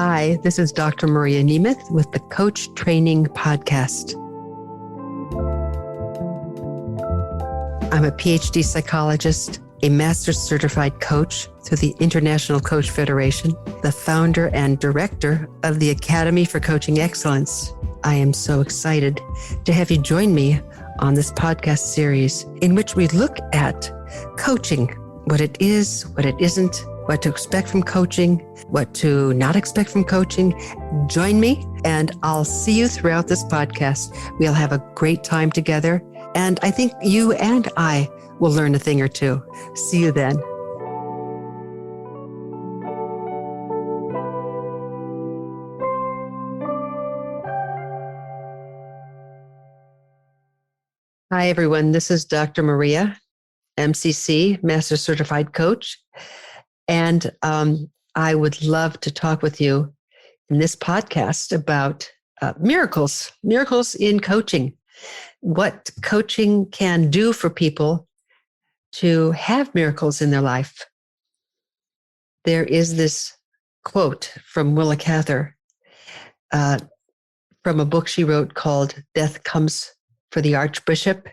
Hi, this is Dr. Maria Nemeth with the Coach Training Podcast. I'm a PhD psychologist, a master's certified coach through the International Coach Federation, the founder and director of the Academy for Coaching Excellence. I am so excited to have you join me on this podcast series in which we look at coaching, what it is, what it isn't, what to expect from coaching, what to not expect from coaching. Join me and I'll see you throughout this podcast. We'll have a great time together. And I think you and I will learn a thing or two. See you then. Hi, everyone. This is Dr. Maria, MCC, Master Certified Coach. And I would love to talk with you in this podcast about miracles in coaching, what coaching can do for people to have miracles in their life. There is this quote from 𝗘𝗅𝗍 from a book she wrote called Death Comes for the Archbishop.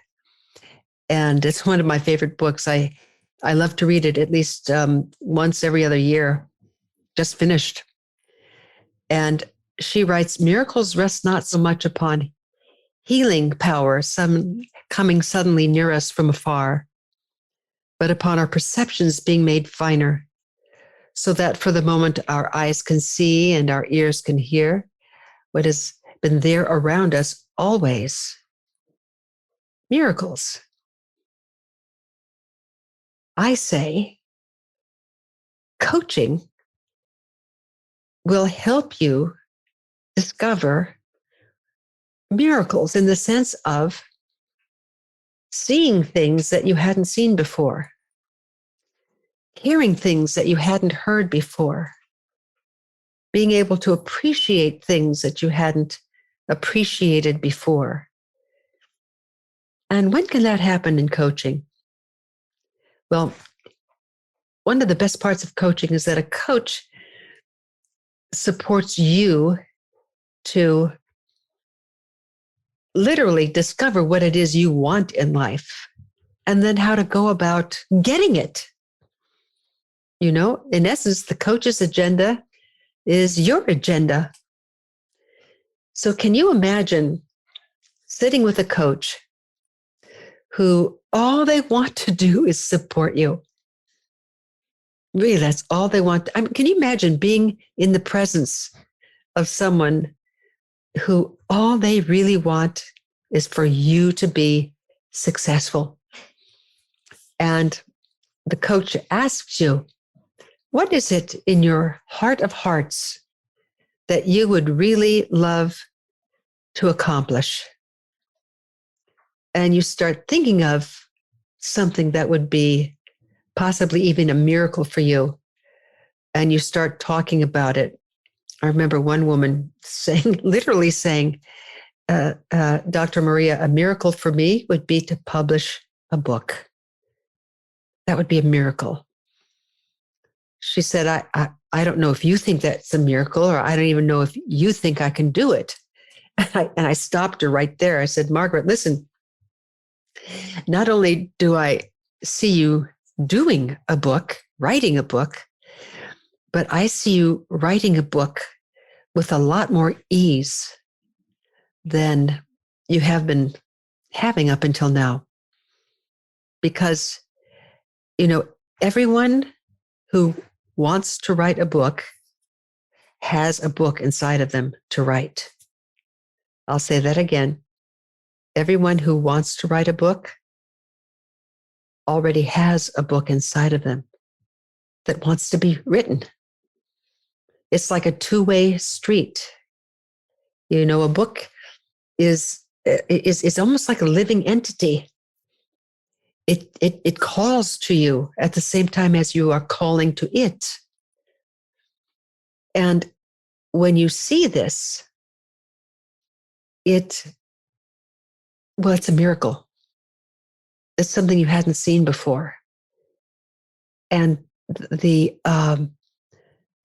And it's one of my favorite books. I love to read it at least once every other year, just finished. And she writes, miracles rest not so much upon healing power, some coming suddenly near us from afar, but upon our perceptions being made finer, so that for the moment our eyes can see and our ears can hear what has been there around us always. Miracles. I say, coaching will help you discover miracles in the sense of seeing things that you hadn't seen before, hearing things that you hadn't heard before, being able to appreciate things that you hadn't appreciated before. And when can that happen in coaching? Well, one of the best parts of coaching is that a coach supports you to literally discover what it is you want in life and then how to go about getting it. You know, in essence, the coach's agenda is your agenda. So can you imagine sitting with a coach who all they want to do is support you? Really, that's all they want. I mean, can you imagine being in the presence of someone who all they really want is for you to be successful? And the coach asks you, what is it in your heart of hearts that you would really love to accomplish? And you start thinking of something that would be possibly even a miracle for you. And you start talking about it. I remember one woman literally saying, Dr. Maria, a miracle for me would be to publish a book. That would be a miracle. She said, I don't know if you think that's a miracle, or I don't even know if you think I can do it. And I stopped her right there. I said, Margaret, listen, not only do I see you doing a book, writing a book, but I see you writing a book with a lot more ease than you have been having up until now. Because, you know, everyone who wants to write a book has a book inside of them to write. I'll say that again. Everyone who wants to write a book already has a book inside of them that wants to be written. It's like a two-way street. You know, a book is almost like a living entity. It calls to you at the same time as you are calling to it. And when you see this, it's a miracle. It's something you hadn't seen before. And the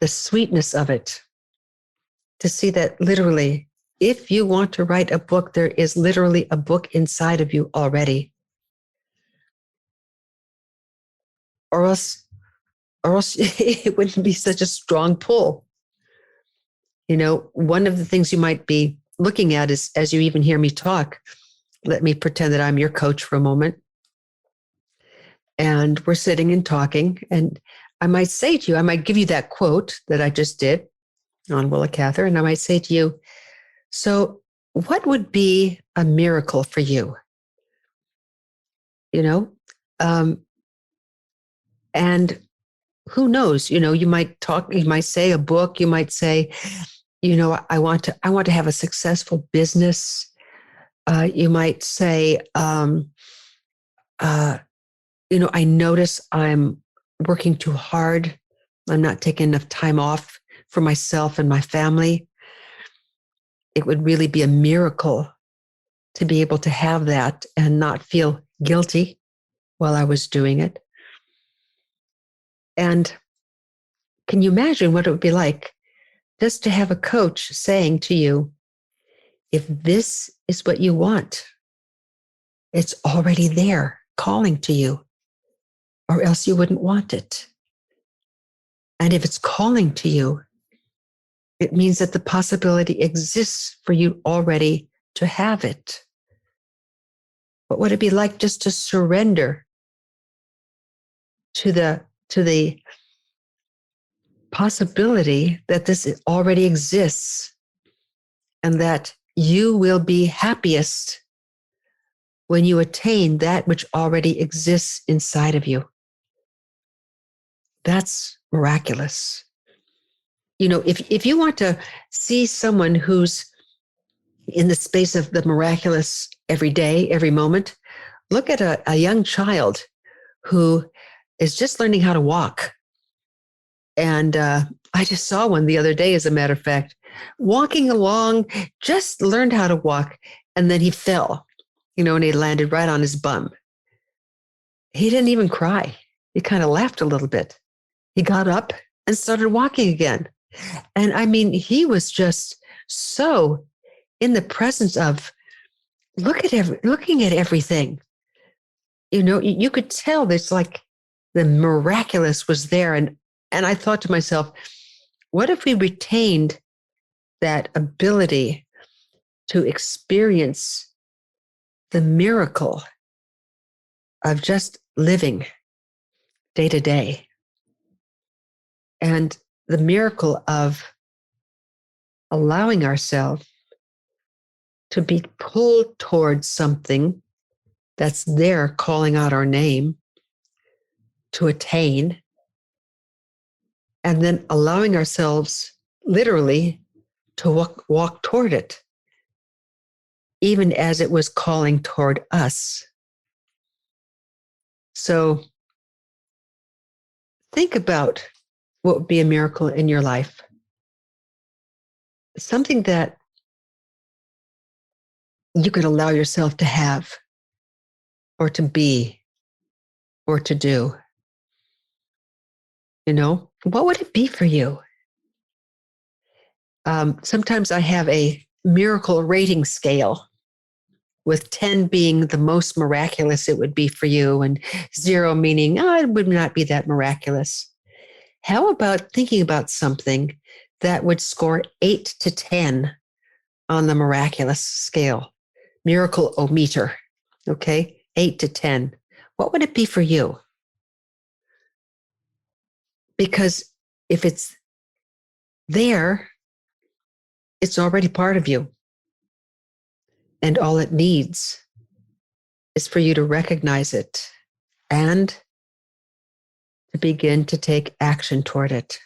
sweetness of it, to see that literally, if you want to write a book, there is literally a book inside of you already. Or else it wouldn't be such a strong pull. One of the things you might be looking at is, as you even hear me talk, let me pretend that I'm your coach for a moment. And we're sitting and talking, and I might say to you, I might give you that quote that I just did on 𝗘𝗍𝗃 𝗠𝗃, and I might say to you, so what would be a miracle for you? And who knows, you might talk, you might say a book, you might say, I want to have a successful business. You might say, I notice I'm working too hard. I'm not taking enough time off for myself and my family. It would really be a miracle to be able to have that and not feel guilty while I was doing it. And can you imagine what it would be like just to have a coach saying to you, if this is what you want, it's already there calling to you, or else you wouldn't want it. And if it's calling to you, it means that the possibility exists for you already to have it. What would it be like just to surrender to the possibility that this already exists, and that you will be happiest when you attain that which already exists inside of you? That's miraculous. If you want to see someone who's in the space of the miraculous every day, every moment, look at a young child who is just learning how to walk. And I just saw one the other day, as a matter of fact, walking along, just learned how to walk, and then he fell, and he landed right on his bum. He didn't even cry. He kind of laughed a little bit. He got up and started walking again. And I mean, he was just so in the presence of looking at everything. You could tell there's like the miraculous was there. And I thought to myself, what if we retained that ability to experience the miracle of just living day to day, and the miracle of allowing ourselves to be pulled towards something that's there calling out our name to attain, and then allowing ourselves literally to walk toward it, even as it was calling toward us. So think about what would be a miracle in your life. Something that you could allow yourself to have, or to be, or to do. What would it be for you? Sometimes I have a miracle rating scale, with 10 being the most miraculous it would be for you, and 0 meaning, it would not be that miraculous. How about thinking about something that would score 8 to 10 on the miraculous scale? Miracle-o-meter, okay? 8 to 10. What would it be for you? Because if it's there, it's already part of you. And all it needs is for you to recognize it and to begin to take action toward it.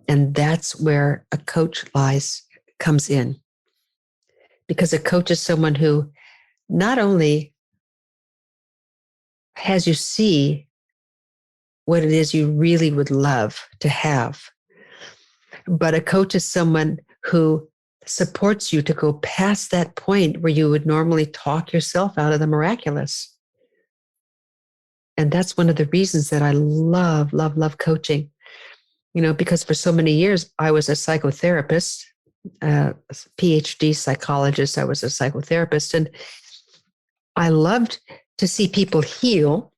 And that's where a coach comes in. Because a coach is someone who not only has you see what it is you really would love to have, but a coach is someone who supports you to go past that point where you would normally talk yourself out of the miraculous. And that's one of the reasons that I love coaching. Because for so many years, I was a psychotherapist, a PhD psychologist. I was a psychotherapist, and I loved to see people heal.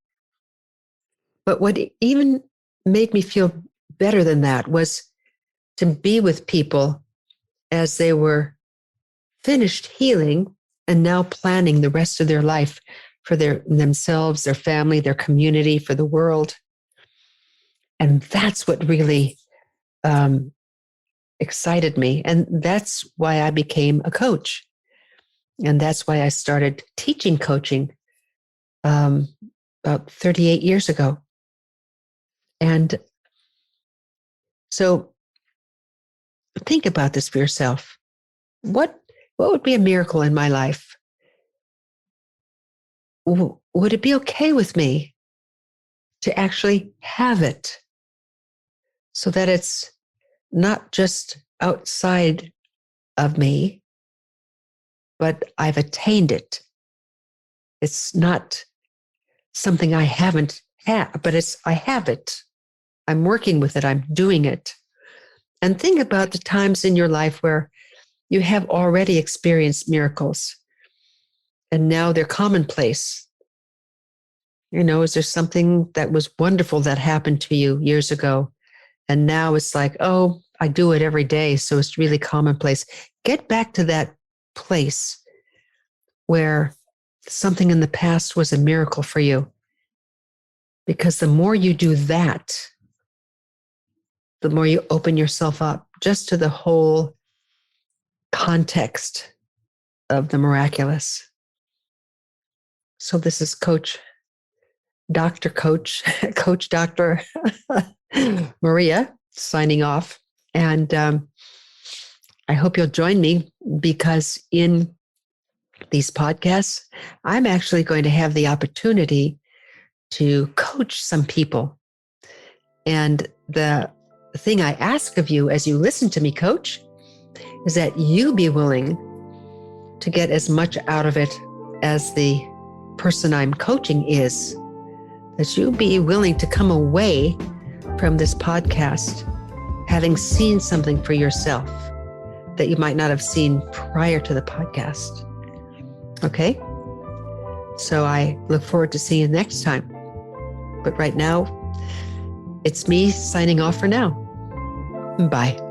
But what even made me feel better than that was to be with people as they were finished healing and now planning the rest of their life for themselves, their family, their community, for the world. And that's what really excited me. And that's why I became a coach. And that's why I started teaching coaching about 38 years ago. And so think about this for yourself. What would be a miracle in my life? Would it be okay with me to actually have it so that it's not just outside of me, but I've attained it? It's not something I haven't had, but I have it. I'm working with it. I'm doing it. And think about the times in your life where you have already experienced miracles and now they're commonplace. Is there something that was wonderful that happened to you years ago? And now it's like, oh, I do it every day, so it's really commonplace. Get back to that place where something in the past was a miracle for you. Because the more you do that, the more you open yourself up just to the whole context of the miraculous. So this is Coach Dr. Maria signing off. And I hope you'll join me, because in these podcasts, I'm actually going to have the opportunity to coach some people. And the thing I ask of you as you listen to me coach is that you be willing to get as much out of it as the person I'm coaching is. That you be willing to come away from this podcast having seen something for yourself that you might not have seen prior to the podcast. Okay? So I look forward to seeing you next time. But right now, it's me signing off for now. Bye.